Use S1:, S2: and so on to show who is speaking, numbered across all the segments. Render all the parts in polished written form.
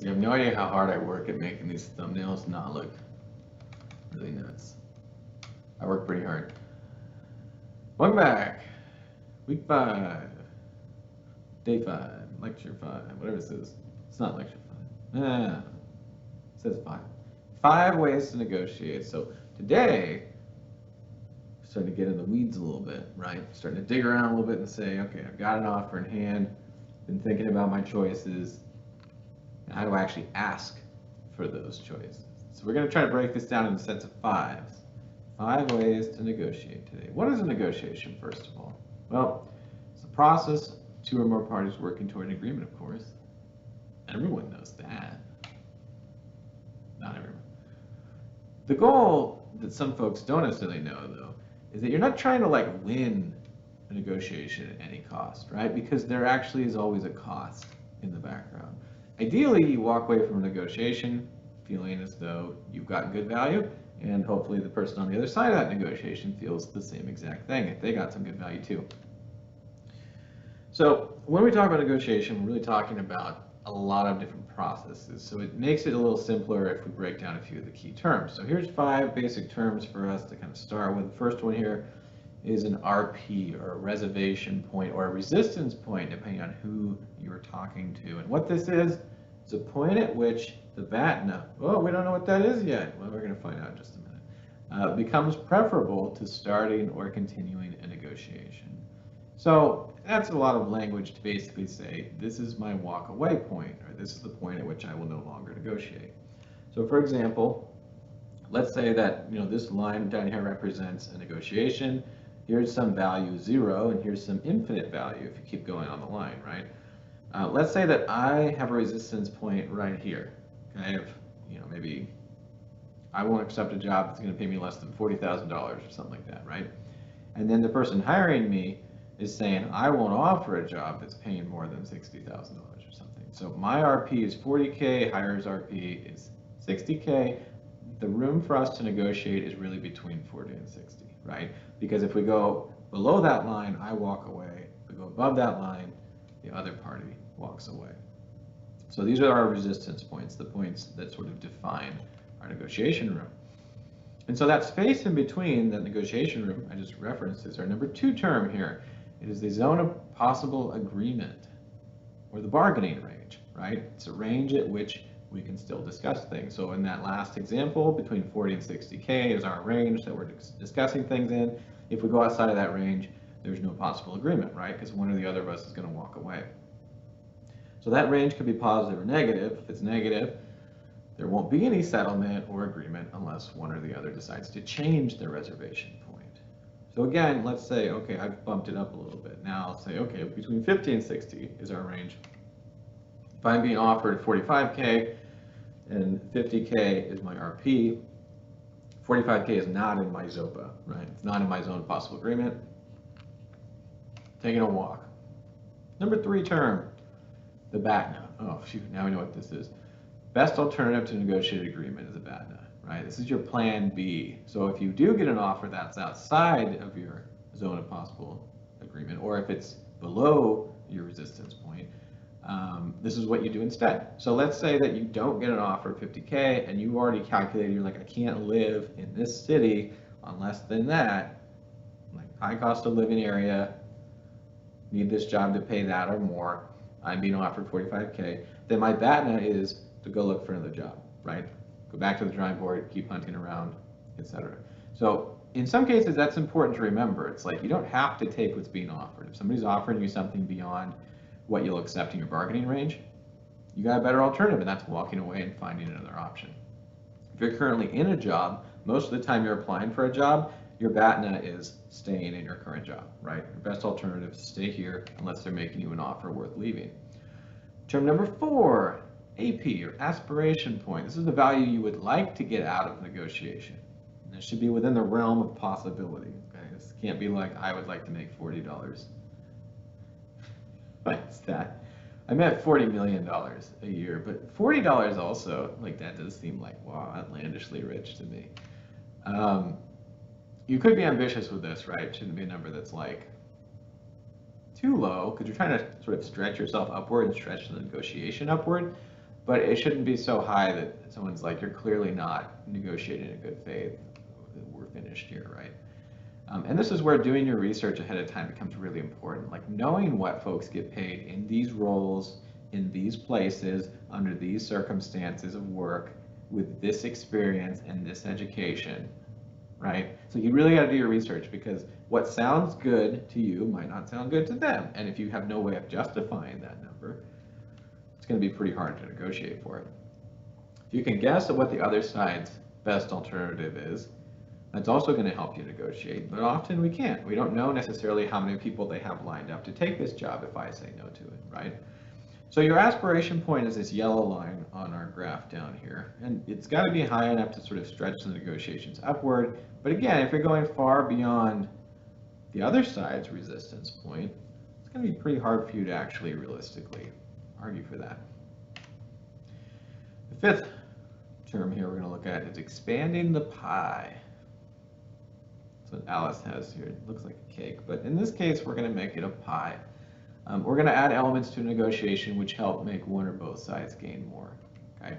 S1: You have no idea how hard I work at making these thumbnails not look really nuts. I work pretty hard. Welcome back. Week 5. Day 5. Lecture 5. Whatever it says. It's not lecture 5. It says 5. 5 ways to negotiate. So today, we're starting to get in the weeds a little bit, right? Starting to dig around a little bit and say, okay, I've got an offer in hand. Been thinking about my choices. How do I actually ask for those choices? So we're going to try to break this down into sets of 5s. 5 ways to negotiate today. What is a negotiation, first of all? Well, it's a process, 2 or more parties working toward an agreement, of course. Everyone knows that. Not everyone. The goal that some folks don't necessarily know, though, is that you're not trying to win a negotiation at any cost, right? Because there actually is always a cost in the background. Ideally, you walk away from a negotiation feeling as though you've got good value, and hopefully the person on the other side of that negotiation feels the same exact thing, if they got some good value too. So when we talk about negotiation, we're really talking about a lot of different processes. So it makes it a little simpler if we break down a few of the key terms. So here's 5 basic terms for us to kind of start with. The first one here is an RP, or a reservation point, or a resistance point, depending on who you're talking to. And what this is a point at which the BATNA, oh, we don't know what that is yet. Well, we're going to find out in just a minute, becomes preferable to starting or continuing a negotiation. So that's a lot of language to basically say, this is my walk away point, or this is the point at which I will no longer negotiate. So for example, let's say that this line down here represents a negotiation. Here's some value 0, and here's some infinite value if you keep going on the line, right? Let's say that I have a resistance point right here. Okay, maybe I won't accept a job that's going to pay me less than $40,000 or something like that, right? And then the person hiring me is saying, I won't offer a job that's paying more than $60,000 or something. So my RP is 40K, hires RP is 60K. The room for us to negotiate is really between 40 and 60, right? Because if we go below that line, I walk away. If we go above that line, the other party walks away. So these are our resistance points, the points that sort of define our negotiation room. And so that space in between, that negotiation room I just referenced, is our number 2 term here. It is the zone of possible agreement, or the bargaining range, right? It's a range at which we can still discuss things. So in that last example, between 40 and 60K is our range that we're discussing things in. If we go outside of that range, there's no possible agreement, right? Because one or the other of us is going to walk away. So that range could be positive or negative. If it's negative, there won't be any settlement or agreement unless one or the other decides to change their reservation point. So again, let's say, okay, I've bumped it up a little bit. Now I'll say, okay, between 50 and 60 is our range. If I'm being offered 45K and 50K is my RP, 45K is not in my ZOPA, right? It's not in my zone of possible agreement. Taking a walk. Number 3 term, the BATNA. Oh, shoot, now we know what this is. Best alternative to negotiated agreement is a BATNA, right? This is your plan B. So if you do get an offer that's outside of your zone of possible agreement, or if it's below your resistance point, this is what you do instead. So let's say that you don't get an offer of 50K and you've already calculated, you're like, I can't live in this city on less than that, like high cost of living area, need this job to pay that or more, I'm being offered 45K, then my BATNA is to go look for another job, right? Go back to the drawing board, keep hunting around, etc. So in some cases, that's important to remember. It's like you don't have to take what's being offered. If somebody's offering you something beyond what you'll accept in your bargaining range, you got a better alternative, and that's walking away and finding another option. If you're currently in a job, most of the time you're applying for a job, your BATNA is staying in your current job, right? Your best alternative is to stay here unless they're making you an offer worth leaving. Term number 4, AP, or aspiration point. This is the value you would like to get out of negotiation. And it should be within the realm of possibility. Okay? This can't be like, I would like to make $40. What's that? I meant $40 million a year, but $40 also, like that does seem like, wow, outlandishly rich to me. You could be ambitious with this, right? It shouldn't be a number that's like too low, because you're trying to sort of stretch yourself upward and stretch the negotiation upward. but it shouldn't be so high that someone's like, you're clearly not negotiating in good faith. We're finished here, right? And this is where doing your research ahead of time becomes really important. Like knowing what folks get paid in these roles, in these places, under these circumstances of work, with this experience and this education, right? So you really got to do your research, because what sounds good to you might not sound good to them. And if you have no way of justifying that number, it's going to be pretty hard to negotiate for it. If you can guess at what the other side's best alternative is, that's also going to help you negotiate, but often we can't. We don't know necessarily how many people they have lined up to take this job if I say no to it, right? So your aspiration point is this yellow line on our graph down here, and it's got to be high enough to sort of stretch the negotiations upward. But again, if you're going far beyond the other side's resistance point, it's going to be pretty hard for you to actually realistically argue for that. The fifth term here we're going to look at is expanding the pie. That's what Alice has here. It looks like a cake, but in this case, we're going to make it a pie. We're going to add elements to a negotiation which help make one or both sides gain more. Okay?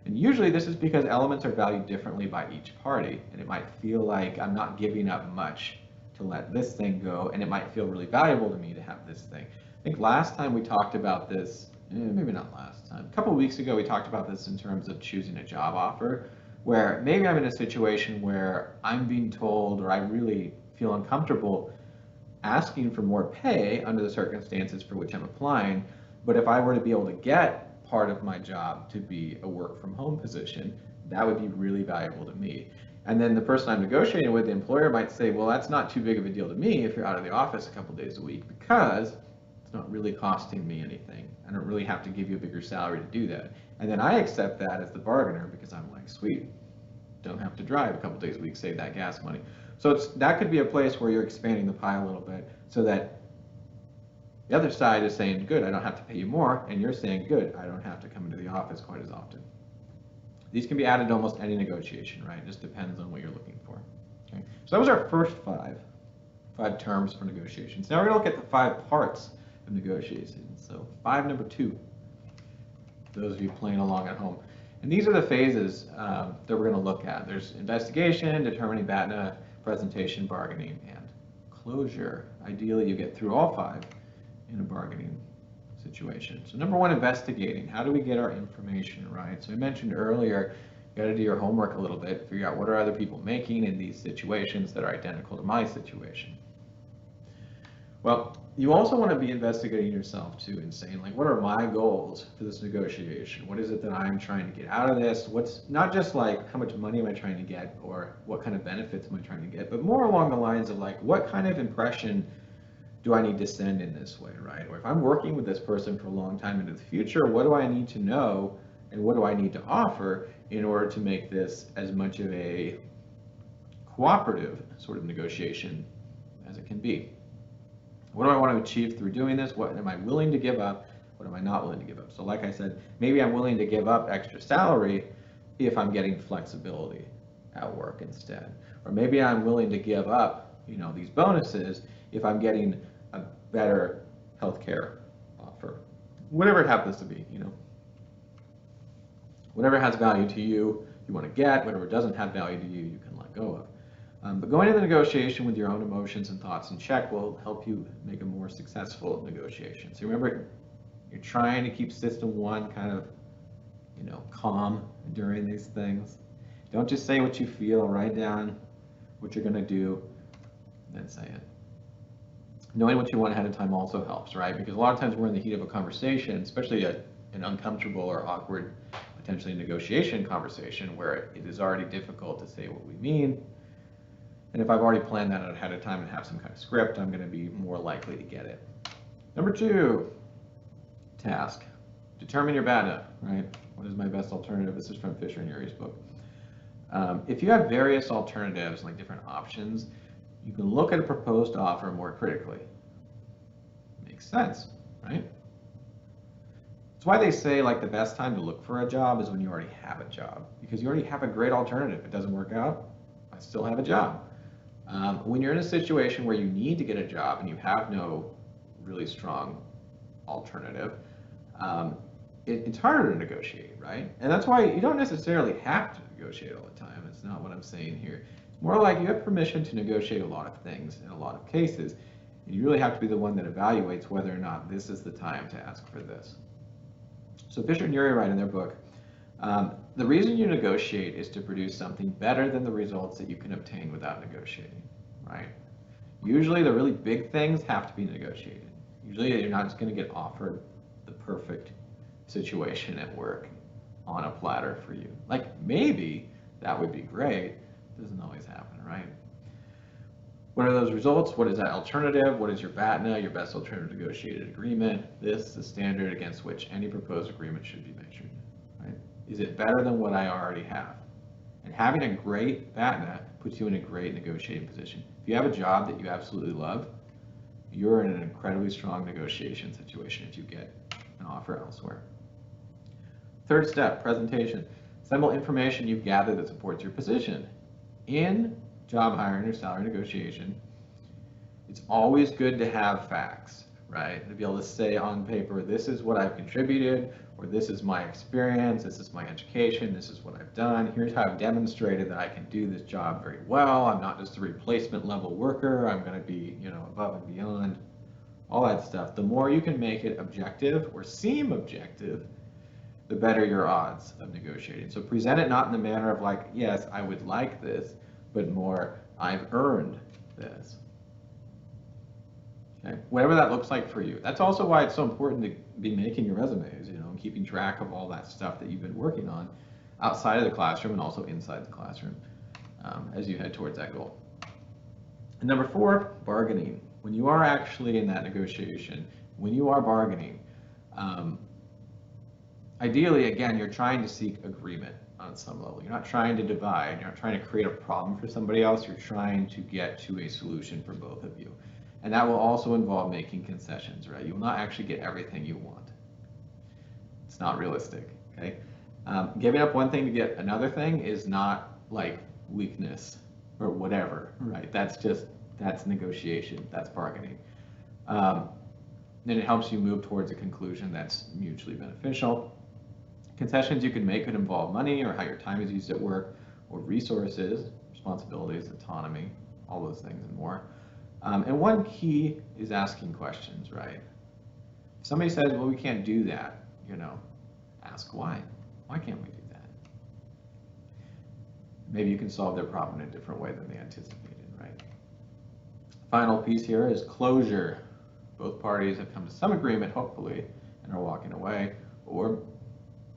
S1: And usually this is because elements are valued differently by each party, and it might feel like I'm not giving up much to let this thing go, and it might feel really valuable to me to have this thing. I think last time we talked about this, maybe not last time, a couple of weeks ago we talked about this in terms of choosing a job offer, where maybe I'm in a situation where I'm being told, or I really feel uncomfortable asking for more pay under the circumstances for which I'm applying, but if I were to be able to get part of my job to be a work from home position, that would be really valuable to me. And then the person I'm negotiating with, the employer, might say, well, that's not too big of a deal to me if you're out of the office a couple days a week, because it's not really costing me anything. I don't really have to give you a bigger salary to do that. And then I accept that as the bargainer, because I'm like, sweet, don't have to drive a couple days a week, save that gas money. So that could be a place where you're expanding the pie a little bit, so that the other side is saying, good, I don't have to pay you more, and you're saying, good, I don't have to come into the office quite as often. These can be added to almost any negotiation, right? It just depends on what you're looking for. Okay? So that was our first five terms for negotiations. Now we're going to look at the 5 parts of negotiations. So number 2, those of you playing along at home. And these are the phases that we're going to look at. There's investigation, determining BATNA, presentation, bargaining, and closure. Ideally, you get through all 5 in a bargaining situation. So number 1, investigating. How do we get our information right? So I mentioned earlier, you got to do your homework a little bit, figure out what are other people making in these situations that are identical to my situation. Well, you also want to be investigating yourself too and saying, like, what are my goals for this negotiation? What is it that I'm trying to get out of this? What's not just like how much money am I trying to get or what kind of benefits am I trying to get, but more along the lines of like, what kind of impression do I need to send in this way, right? Or if I'm working with this person for a long time into the future, what do I need to know and what do I need to offer in order to make this as much of a cooperative sort of negotiation as it can be? What do I want to achieve through doing this? What am I willing to give up? What am I not willing to give up? So like I said, maybe I'm willing to give up extra salary if I'm getting flexibility at work instead. Or maybe I'm willing to give up, these bonuses if I'm getting a better healthcare offer. Whatever it happens to be, Whatever has value to you, you want to get. Whatever doesn't have value to you, you can let go of. But going into the negotiation with your own emotions and thoughts in check will help you make a more successful negotiation. So remember, you're trying to keep system 1 kind of, calm during these things. Don't just say what you feel, write down what you're going to do, then say it. Knowing what you want ahead of time also helps, right? Because a lot of times we're in the heat of a conversation, especially an uncomfortable or awkward, potentially negotiation conversation where it is already difficult to say what we mean. And if I've already planned that ahead of time and have some kind of script, I'm going to be more likely to get it. Number 2, task. Determine your BATNA, right? What is my best alternative? This is from Fisher and Urey's book. If you have various alternatives, like different options, you can look at a proposed offer more critically. Makes sense, right? That's why they say like the best time to look for a job is when you already have a job, because you already have a great alternative. If it doesn't work out, I still have a job. When you're in a situation where you need to get a job and you have no really strong alternative, it's harder to negotiate, right? And that's why you don't necessarily have to negotiate all the time. It's not what I'm saying here. It's more like you have permission to negotiate a lot of things in a lot of cases. And you really have to be the one that evaluates whether or not this is the time to ask for this. So Fisher and Urey write in their book, the reason you negotiate is to produce something better than the results that you can obtain without negotiating, right? Usually the really big things have to be negotiated. Usually you're not just going to get offered the perfect situation at work on a platter for you. Like maybe that would be great. It doesn't always happen, right? What are those results? What is that alternative? What is your BATNA, your best alternative negotiated agreement? This is the standard against which any proposed agreement should be measured, right? Is it better than what I already have? And having a great BATNA puts you in a great negotiating position. If you have a job that you absolutely love, you're in an incredibly strong negotiation situation if you get an offer elsewhere. Third step, presentation. Assemble information you've gathered that supports your position. In job hiring or salary negotiation, it's always good to have facts, right? To be able to say on paper, this is what I've contributed, or this is my experience, this is my education, this is what I've done, here's how I've demonstrated that I can do this job very well, I'm not just a replacement level worker, I'm going to be, above and beyond, all that stuff. The more you can make it objective or seem objective, the better your odds of negotiating. So present it not in the manner of like, yes, I would like this, but more, I've earned this. Okay? Whatever that looks like for you. That's also why it's so important to be making your resumes, and keeping track of all that stuff that you've been working on outside of the classroom and also inside the classroom as you head towards that goal. And number 4, bargaining. When you are actually in that negotiation, when you are bargaining, ideally, again, you're trying to seek agreement on some level. You're not trying to divide. You're not trying to create a problem for somebody else. You're trying to get to a solution for both of you. And that will also involve making concessions, right? You will not actually get everything you want. It's not realistic, okay? Giving up one thing to get another thing is not like weakness or whatever, right? That's negotiation, that's bargaining. Then it helps you move towards a conclusion that's mutually beneficial. Concessions you can make could involve money or how your time is used at work or resources, responsibilities, autonomy, all those things and more. And one key is asking questions, right? If somebody says, well, we can't do that, ask why. Why can't we do that? Maybe you can solve their problem in a different way than they anticipated, right? Final piece here is closure. Both parties have come to some agreement, hopefully, and are walking away, or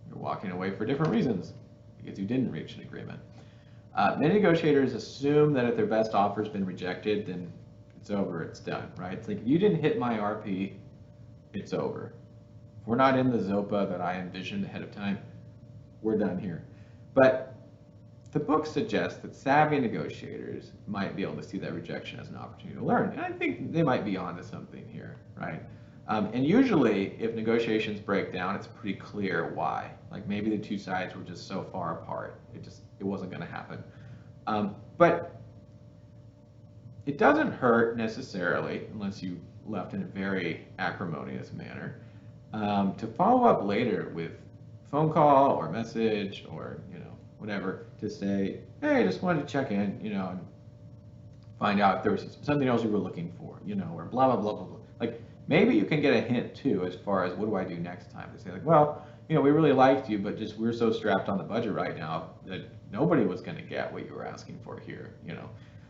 S1: you're walking away for different reasons because you didn't reach an agreement. Many negotiators assume that if their best offer has been rejected, then it's over, it's done, right? It's like, if you didn't hit my RP, it's over. If we're not in the ZOPA that I envisioned ahead of time, we're done here. But the book suggests that savvy negotiators might be able to see that rejection as an opportunity to learn. And I think they might be onto something here, right? And usually, if negotiations break down, it's pretty clear why. Like maybe the two sides were just so far apart, it wasn't going to happen. But it doesn't hurt necessarily, unless you left in a very acrimonious manner, to follow up later with phone call or message or whatever to say, hey, I just wanted to check in, and find out if there was something else you were looking for, or blah blah blah blah blah. Like maybe you can get a hint too as far as what do I do next time, to say like, well, we really liked you, but just we're so strapped on the budget right now that nobody was going to get what you were asking for here.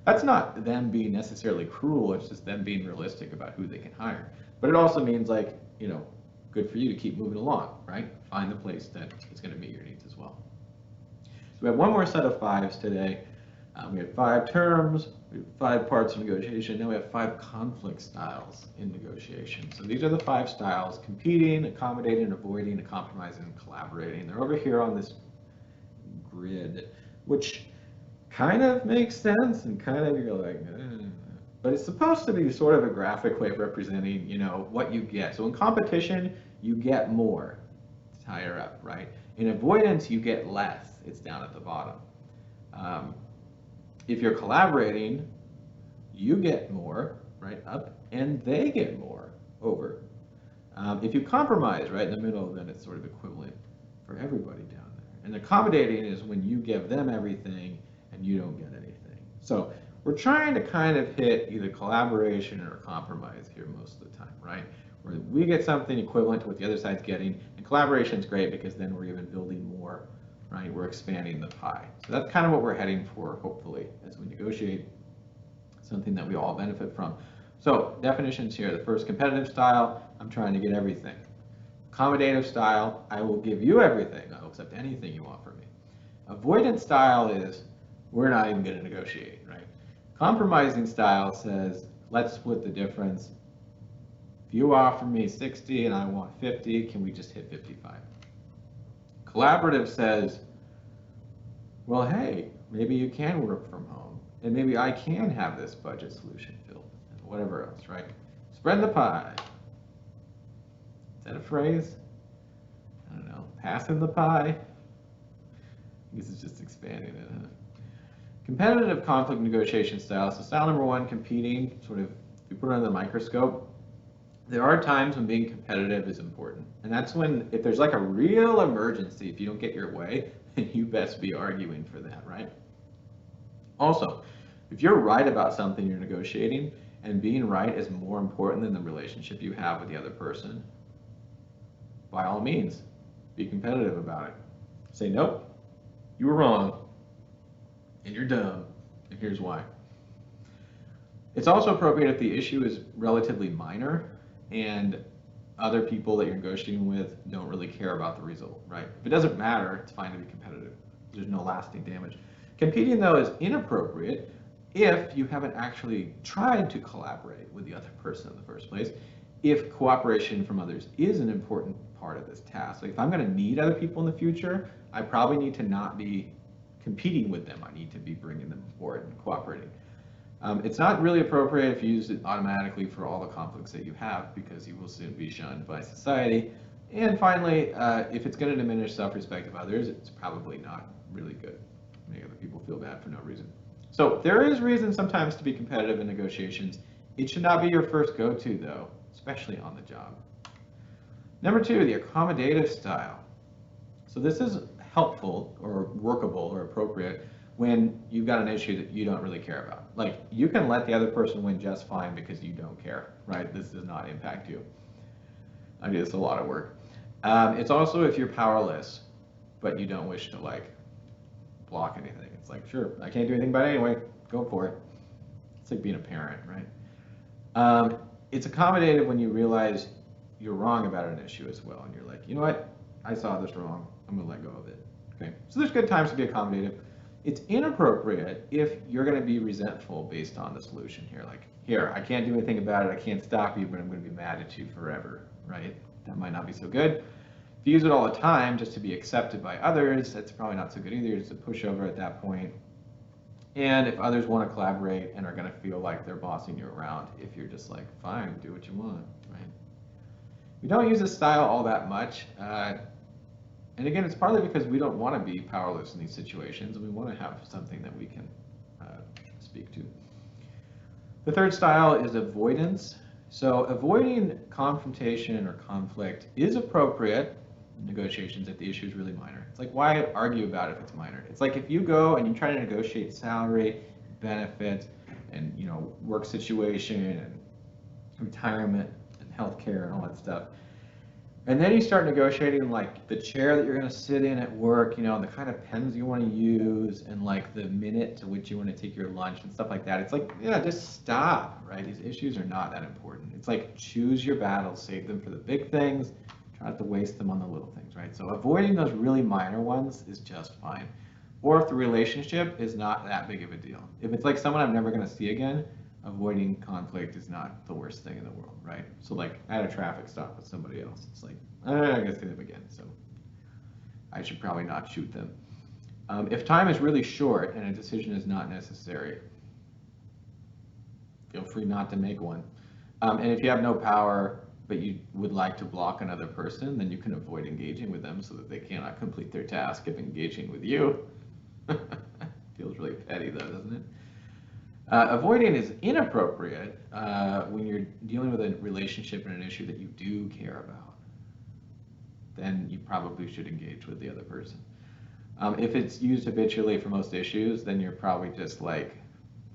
S1: That's not them being necessarily cruel, it's just them being realistic about who they can hire. But it also means like, good for you to keep moving along, right? Find the place that is going to meet your needs as well. So we have one more set of 5s today. We have 5 terms, we have 5 parts of negotiation, now we have 5 conflict styles in negotiation. So these are the 5 styles: competing, accommodating, avoiding, compromising, and collaborating. They're over here on this grid, which kind of makes sense and kind of you're like, but it's supposed to be sort of a graphic way of representing, what you get. So in competition, you get more. It's higher up, right? In avoidance, you get less. It's down at the bottom. If you're collaborating, you get more, right, up, and they get more, over. If you compromise right in the middle, then it's sort of equivalent for everybody down there. And accommodating is when you give them everything and you don't get anything. So we're trying to kind of hit either collaboration or compromise here most of the time, right? Where we get something equivalent to what the other side's getting, and collaboration is great because then we're even building more, right? We're expanding the pie. So that's kind of what we're heading for, hopefully, as we negotiate something that we all benefit from. So definitions here, the first, competitive style, I'm trying to get everything. Accommodative style, I will give you everything, I'll accept anything you offer me. Avoidance style is, we're not even going to negotiate, right? Compromising style says, let's split the difference. If you offer me 60 and I want 50, can we just hit 55? Collaborative says, well, hey, maybe you can work from home, and maybe I can have this budget solution filled, and whatever else, right? Spread the pie. Is that a phrase? I don't know. Passing the pie? I guess it's just expanding it, huh? Competitive conflict negotiation style. So style number one, competing, sort of, if you put it under the microscope, there are times when being competitive is important. And that's when, if there's like a real emergency, if you don't get your way, then you best be arguing for that, right? Also, if you're right about something you're negotiating, and being right is more important than the relationship you have with the other person, by all means, be competitive about it. Say, nope, you were wrong, and you're dumb, and here's why. It's also appropriate if the issue is relatively minor and other people that you're negotiating with don't really care about the result, right? If it doesn't matter, it's fine to be competitive. There's no lasting damage. Competing, though, is inappropriate if you haven't actually tried to collaborate with the other person in the first place, if cooperation from others is an important part of this task. Like if I'm going to need other people in the future, I probably need to not be competing with them. I need to be bringing them aboard and cooperating. It's not really appropriate if you use it automatically for all the conflicts that you have, because you will soon be shunned by society. And finally, if it's going to diminish self-respect of others, it's probably not really good. Make other people feel bad for no reason. So there is reason sometimes to be competitive in negotiations. It should not be your first go-to, though, especially on the job. Number two, the accommodative style. So this is helpful or workable or appropriate when you've got an issue that you don't really care about. Like, you can let the other person win just fine because you don't care, right? This does not impact you. I do this a lot of work. It's also if you're powerless, but you don't wish to, like, block anything. It's like, sure, I can't do anything about it anyway, go for it. It's like being a parent, right? It's accommodative when you realize you're wrong about an issue as well, and you're like, you know what, I saw this wrong, I'm gonna let go of it, okay? So there's good times to be accommodative. It's inappropriate if you're going to be resentful based on the solution here. Like, here, I can't do anything about it, I can't stop you, but I'm going to be mad at you forever, right? That might not be so good. If you use it all the time just to be accepted by others, that's probably not so good either. It's a pushover at that point. And if others want to collaborate and are going to feel like they're bossing you around, if you're just like, fine, do what you want, right? We don't use this style all that much. And again, it's partly because we don't want to be powerless in these situations, and we want to have something that we can speak to. The third style is avoidance. So avoiding confrontation or conflict is appropriate in negotiations if the issue is really minor. It's like, why argue about it if it's minor? It's like if you go and you try to negotiate salary, benefits, and work situation and retirement and healthcare and all that stuff. And then you start negotiating like the chair that you're going to sit in at work, and the kind of pens you want to use, and like the minute to which you want to take your lunch and stuff like that. It's like, yeah, just stop, right? These issues are not that important. It's like, choose your battles, save them for the big things, try not to waste them on the little things, right? So avoiding those really minor ones is just fine. Or if the relationship is not that big of a deal. If it's like someone I'm never going to see again, avoiding conflict is not the worst thing in the world, right? So like at a traffic stop with somebody else, it's like, I'm gonna see them again, so I should probably not shoot them. If time is really short and a decision is not necessary, feel free not to make one. And if you have no power, but you would like to block another person, then you can avoid engaging with them so that they cannot complete their task of engaging with you. Feels really petty though, doesn't it? Avoiding is inappropriate when you're dealing with a relationship and an issue that you do care about. Then you probably should engage with the other person. If it's used habitually for most issues, then you're probably just like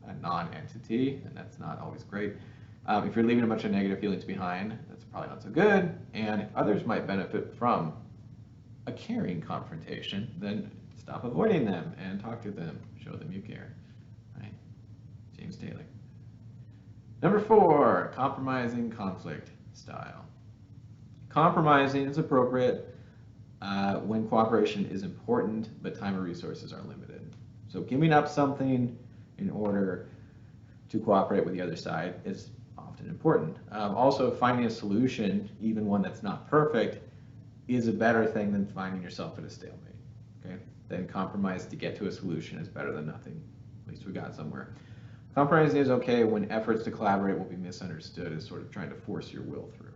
S1: a non-entity, and that's not always great. If you're leaving a bunch of negative feelings behind, that's probably not so good, and others might benefit from a caring confrontation, then stop avoiding them and talk to them, show them you care, right? James Taylor. Number 4, compromising conflict style. Compromising is appropriate when cooperation is important, but time or resources are limited. So giving up something in order to cooperate with the other side is often important. Also, finding a solution, even one that's not perfect, is a better thing than finding yourself at a stalemate. Okay? Then compromise to get to a solution is better than nothing. At least we got somewhere. Compromising is okay when efforts to collaborate will be misunderstood as sort of trying to force your will through.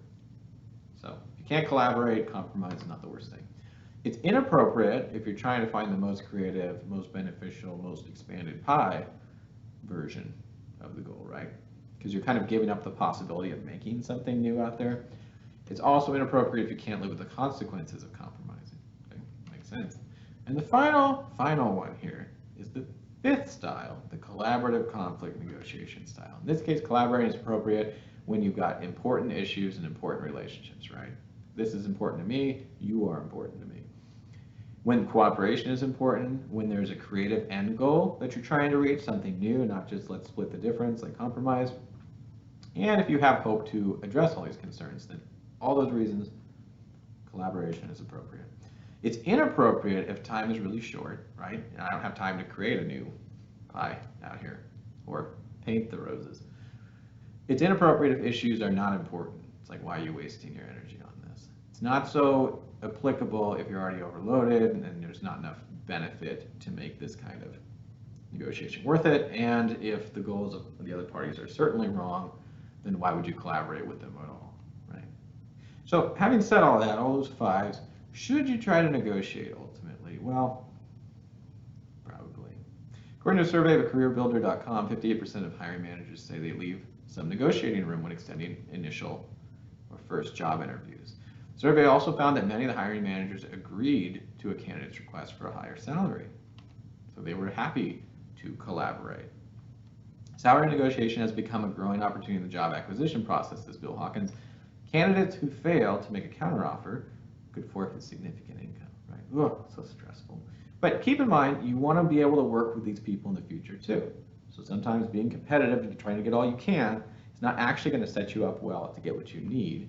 S1: So if you can't collaborate, compromise is not the worst thing. It's inappropriate if you're trying to find the most creative, most beneficial, most expanded pie version of the goal, right? Because you're kind of giving up the possibility of making something new out there. It's also inappropriate if you can't live with the consequences of compromising. Okay? Makes sense. And the final one here is the 5th style, the collaborative conflict negotiation style. In this case, collaborating is appropriate when you've got important issues and important relationships, right? This is important to me, you are important to me. When cooperation is important, when there's a creative end goal that you're trying to reach, something new, not just let's split the difference like compromise. And if you have hope to address all these concerns, then all those reasons, collaboration is appropriate. It's inappropriate if time is really short, right? And I don't have time to create a new pie out here or paint the roses. It's inappropriate if issues are not important. It's like, why are you wasting your energy on this? It's not so applicable if you're already overloaded and there's not enough benefit to make this kind of negotiation worth it. And if the goals of the other parties are certainly wrong, then why would you collaborate with them at all, right? So having said all that, all those 5s, should you try to negotiate ultimately? Well, probably. According to a survey of careerbuilder.com, 58% of hiring managers say they leave some negotiating room when extending initial or first job interviews. The survey also found that many of the hiring managers agreed to a candidate's request for a higher salary. So they were happy to collaborate. Salary negotiation has become a growing opportunity in the job acquisition process, says Bill Hawkins. Candidates who fail to make a counteroffer could forfeit significant income, right? Ugh, so stressful. But keep in mind, you want to be able to work with these people in the future too. So sometimes being competitive and trying to get all you can is not actually going to set you up well to get what you need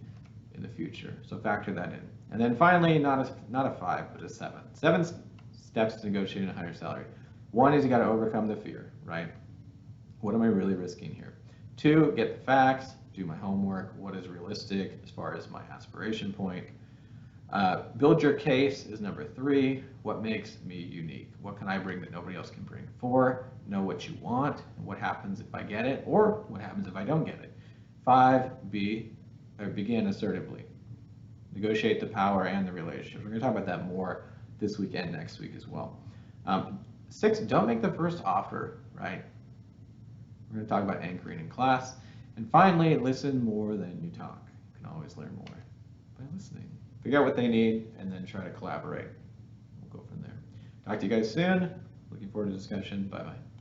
S1: in the future. So factor that in. And then finally, not a 5, but a 7. 7 steps to negotiating a higher salary. 1 is you got to overcome the fear, right? What am I really risking here? 2, get the facts, do my homework. What is realistic as far as my aspiration point? Build your case is number 3. What makes me unique? What can I bring that nobody else can bring? 4, know what you want and what happens if I get it, or what happens if I don't get it. 5, begin assertively. Negotiate the power and the relationships. We're going to talk about that more this week and next week as well. 6, don't make the first offer, right? We're going to talk about anchoring in class. And finally, listen more than you talk. You can always learn more by listening. Figure out what they need and then try to collaborate. We'll go from there. Talk to you guys soon. Looking forward to discussion. Bye-bye.